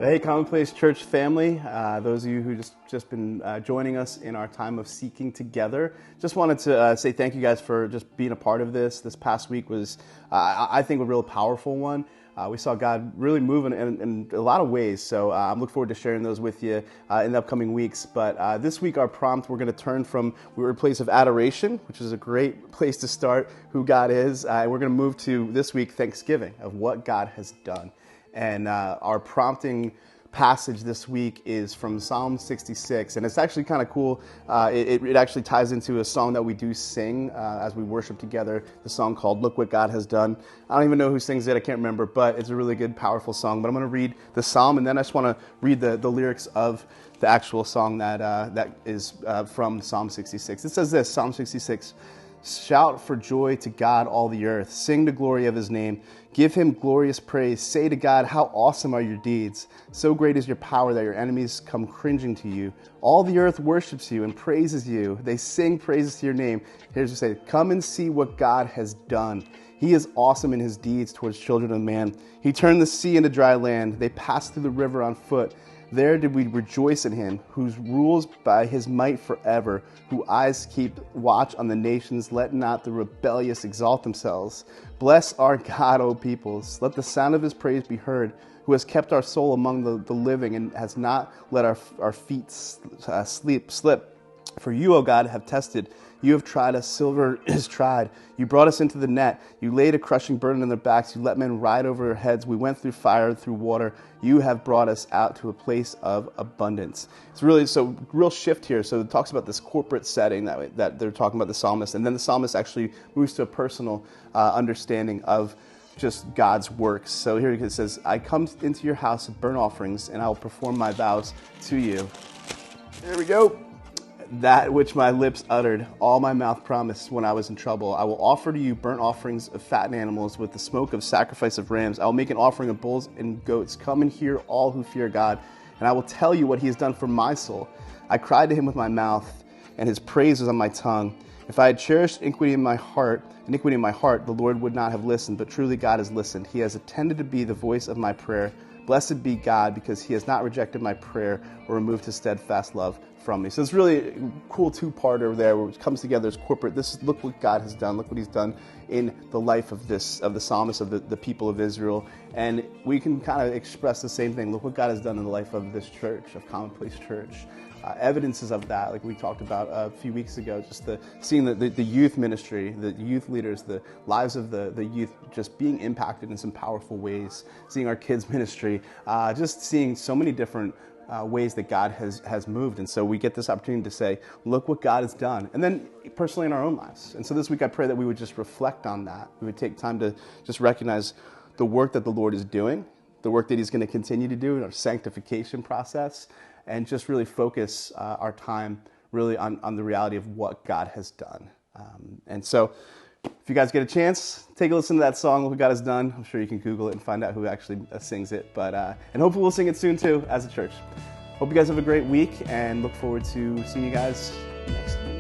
Hey, Commonplace Church family, those of you who just been joining us in our time of seeking together, just wanted to say thank you guys for just being a part of this. This past week was, I think, a real powerful one. We saw God really move in a lot of ways, so I'm looking forward to sharing those with you in the upcoming weeks. But this week, our prompt, we're going to turn from, we were a place of adoration, which is a great place to start who God is. We're going to move to, this week, thanksgiving of what God has done. And our prompting passage this week is from Psalm 66, and it's actually kind of cool. It actually ties into a song that we do sing as we worship together, the song called Look What God Has Done. I don't even know who sings it, I can't remember, but it's a really good, powerful song. But I'm going to read the psalm, and then I just want to read the lyrics of the actual song that is from Psalm 66. It says this, Psalm 66, "Shout for joy to God, all the earth. Sing the glory of his name. Give him glorious praise. Say to God, how awesome are your deeds. So great is your power that your enemies come cringing to you. All the earth worships you and praises you. They sing praises to your name." Here's what say, "Come and see what God has done. He is awesome in his deeds towards children of man. He turned the sea into dry land. They passed through the river on foot. There did we rejoice in him, who rules by his might forever, whose eyes keep watch on the nations. Let not the rebellious exalt themselves. Bless our God, O peoples. Let the sound of his praise be heard, who has kept our soul among the living and has not let our feet slip. For you, O God, have tested. You have tried us, silver is tried. You brought us into the net. You laid a crushing burden on their backs. You let men ride over our heads. We went through fire, through water. You have brought us out to a place of abundance." It's really, so real shift here. So it talks about this corporate setting that they're talking about the psalmist. And then the psalmist actually moves to a personal understanding of just God's works. So here it says, "I come into your house of burnt offerings, and I will perform my vows to you." There we go. "That which my lips uttered, all my mouth promised when I was in trouble. I will offer to you burnt offerings of fattened animals with the smoke of sacrifice of rams. I will make an offering of bulls and goats. Come and hear, all who fear God, and I will tell you what he has done for my soul. I cried to him with my mouth, and his praise was on my tongue. If I had cherished iniquity in my heart, the Lord would not have listened, but truly God has listened. He has attended to be the voice of my prayer. Blessed be God, because he has not rejected my prayer or removed his steadfast love from me." So it's really a cool two-parter there where it comes together as corporate. Look what God has done. Look what he's done in the life of the psalmist, of the people of Israel. And we can kind of express the same thing. Look what God has done in the life of this church, of Commonplace Church. Evidences of that, like we talked about a few weeks ago, just seeing the youth ministry, the youth leaders, the lives of the youth just being impacted in some powerful ways, seeing our kids ministry, just seeing so many different ways that God has moved. And so we get this opportunity to say, look what God has done. And then personally in our own lives. And so this week I pray that we would just reflect on that. We would take time to just recognize the work that the Lord is doing, the work that he's going to continue to do in our sanctification process, and just really focus our time really on the reality of what God has done. And so if you guys get a chance, take a listen to that song, Look What God Has Done. I'm sure you can Google it and find out who actually sings it. But and hopefully we'll sing it soon too as a church. Hope you guys have a great week and look forward to seeing you guys next week.